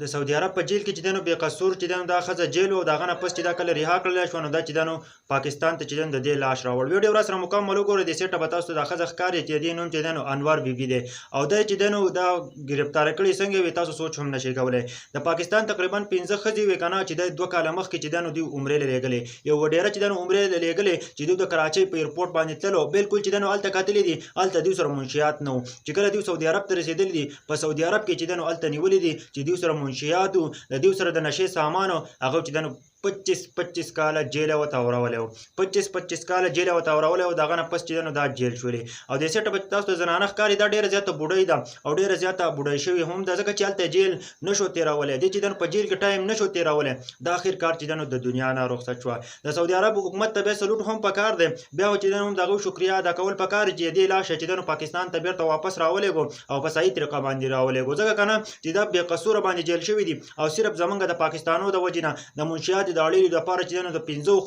د سعودي عرب په جیل کې چې دنو بې قصور چې دنو دا ښځه جیل و د هغه نه پس چې دا کله رها کړلی شوه نو دا چې دنو پاکستان ته چې دنو د دې لاش راوړ. ویډیو را سره مکمل وګورئ. دې سیټه به تاسو ته دا ښځه ښکاري چې د دې نوم چې دنو انور بیبي دی او دی چې دنو دا ګرفتاره کړې څنګه وي تاسو سوچ هم نشئ کولی. د پاکستان تقریبا 15 ښځې وې که نه چې دی 2 کاله مخکې چې دنو دوی عمرې له لېږلې یو وډیره چې دنو عمرې له لېږلې چې دوی د کراچۍ په ایرپورټ باندې تللو بالکل چې دنو هلته کتلي دي هلته دوی سره منشیات نه وو. چې کله دوی سعودي عرب ته رسېدلي دي په سعودي عرب کې چې دنو هلته نیولي دي چې دوی سره منشیات وو د دوی سره د نشې سامان هغه چې دنو 25 کاله جیل ورته اورولی و. 25 کاله جیل ورته اورولی و. د هغه نه پس چې دنو دا جیل شولې او دې سیټه به تاسو ته زنانه ښکاري دا ډېره زیاته بوډۍ ده او ډېره زیاته بوډۍ شوې هم ده ځکه چې هلته جیل نه شو تېرولی. دې چې دنو په جیل کې ټایم نه شو تېرولی دا اخر کار چې دنو د دنیا نه رخصت شوه. د سعودي عرب حکومت ته بیا سلوټ هم پکار دی بیا چې دنو هم د هغوی شکریه ادا کول پکار چې دې لاشه چې دنو پاکستان ته بیرته واپس راولېږو او په صحیح طریقه باندې راولېږو ځکه که نه چې دا بې قصوره باندې جیل شوي دي او صرف زمونږ د پاکستانو د وجې نه د منشیاتو د اړېلو دپاره چې دنو د 15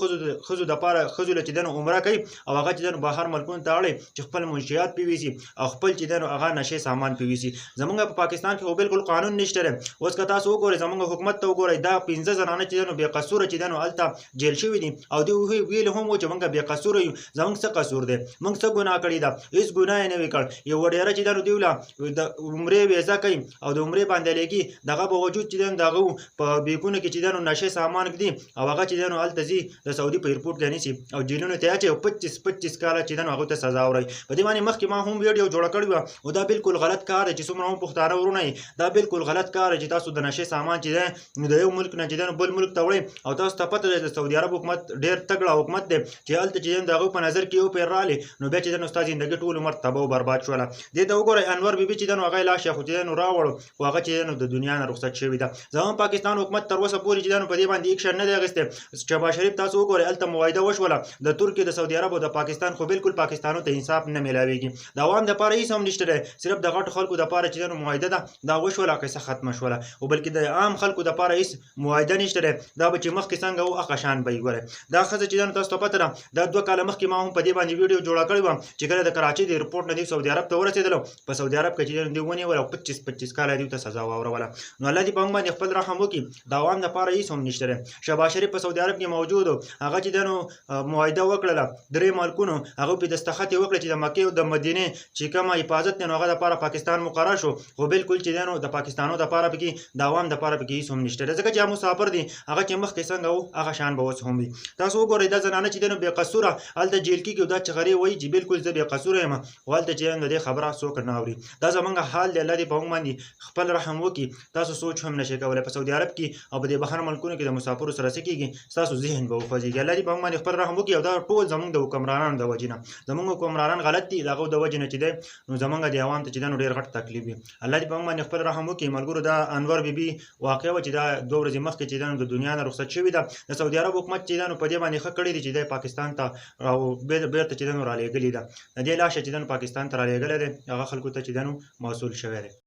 ښځو دپاره ښځو له چې دنو عمره کوي او هغه چې دنو بهر ملکونو ته اړوي چې خپل منشیات پې ویسي او خپل چې دنو هغه نشې سامان پې ویسي. زمونږ په پاکستان کې خو بالکل قانون نشته دی. اوس که تاسو وګورئ زمونږ حکومت ته وګورئ دا 15 زنانه چې دنو بې قصوره چې دنو هلته جیل شوي دي او دوی ویلي هم وو چې موږ بې قصوره یو زمونږ څه قصور دی موږ څه ګناه کړې ده هېڅ ګناه یې نه وي کړ. یو وډیره چې دنو دوی له د عمرې ویزه کوي او د عمرې باندې لګي دغه باوجود چې دنو د هغه په بیکونو کې چې دنو نشې سامان ږدي او هغه چې دنو هلته ځي د سعودي په ایرپورټ ته نیسي او جیلونو ته یې اچوي او 25 کاله چې دنو هغوی ته سزا ورکوي. په دې باندې مخکې ما هم ویډیو جوړه کړې وه او دا بالکل غلط کار دی چې څومره هم پښتانه ورونه یې دا بالکل غلط کار دی چې تاسو د نشې سامان چې دی نو د یو ملک نه چې دنو بل ملک ته وړئ او تاسو ته پته ده د سعودي عرب حکومت ډېر تګړه حکومت دی چې هلته چې دنو د هغوی په نظر کې یو پیر راغلې نو بیا چې دنو ستا زندګي ټول عمر تباه و برباد شوله. دې ته وګورئ انور بیبي چې دنو هغه یې لاش خو چې دنو راوړو خو هغه چې دنو د دنیا نه رخصت شوې ده. زموږ پاکستان حکومت تر اوسه پورې چې دنو په دې باندې ایکشن نه دی اخیستی. شهباز شریف تاسو وګورئ هلته معاهده وشوله د ترکیې د سعودي عرب او د پاکستان خو بالکل پاکستانو ته انصاف نه میلاویږي. د عوام دپاره هېڅ هم نشته دی صرف د غټو خلکو دپاره چې دنو معاهده ده دا وشوله قصه ختمه شوله او بلکې د عام خلکو دپاره هېڅ معاهده نشته دی دا به چې مخکې څنګه و هغه شان به یې ګورئ. دا ښځه چې دنو تاسو ته پته ده دا 2 کاله مخکې ما هم په دې باندې ویډیو جوړه کړې وه چې کله د کراچۍ د ایرپورټ نه دوی سعودي عرب ته ورسېدلو په سعودي عرب کې چې دنو دوی ونیول او 25 کاله دوی ته سزا واوروله. نو الله دې په موږ باندې خپل رحم وکړي د عوام دپاره هېڅ هم نشته دی. شهباز شریف په سعودي عرب کې موجود و هغه چې دنو معاهده وکړله 3 ملکونو هغوی پې دستخط یې وکړه چې د مکې او د مدینې چې کومه حفاظت دی نو هغه دپاره پاکستان مقرر شو خو بالکل چې دنو د پاکستانو دپاره پکې د عوام دپاره پکې هېڅ هم نشته دی ځکه چې هغه مسافر دي هغه چې مخکې څنګه و هغه شان به اوس هم وي. تاسو وګورئ دا زنانه چې دنو بې قصوره هلته جیل کېږي او دا چغرې وایي چې بالکل زه بې قصوره یم خو هلته چې د دې خبره څوک نه اوري. دا زموږ حال دی. الله دې په موږ باندې خپل رحم وکړي. تاسو سوچ هم نشئ کولی په سعودي عرب کې او په دې بهر ملکونو کې د مسافرو سره څه کېږي ستاسو ذهن به وخوځېږي. الله دې په موږ باندې خپل رحم وکړي او دا ټول زموږ د حکمرانانو د وجې نه زموږ حکمرانان غلط دي د هغو د وجې نه چې دی نو زموږ د عوام ته چې دی نو ډېر غټ تکلیف وي. الله دې په موږ باندې خپل رحم وکړي. ملګرو دا انور بیبي واقعه وه چې دا 2 ورځې مخکې چې دی نو د دنیا نه رخصت شوې ده. د سعودي عرب حکومت چې دی نو په دې باندې ښه کړي دي چې دی پاکستان ته او بېرته چې دی نو رالېږلې ده د دې لاشه چې دی نو پاکستان ته رالېږلی دی هغه خلکو ته چې دی نو موصول شوی دی.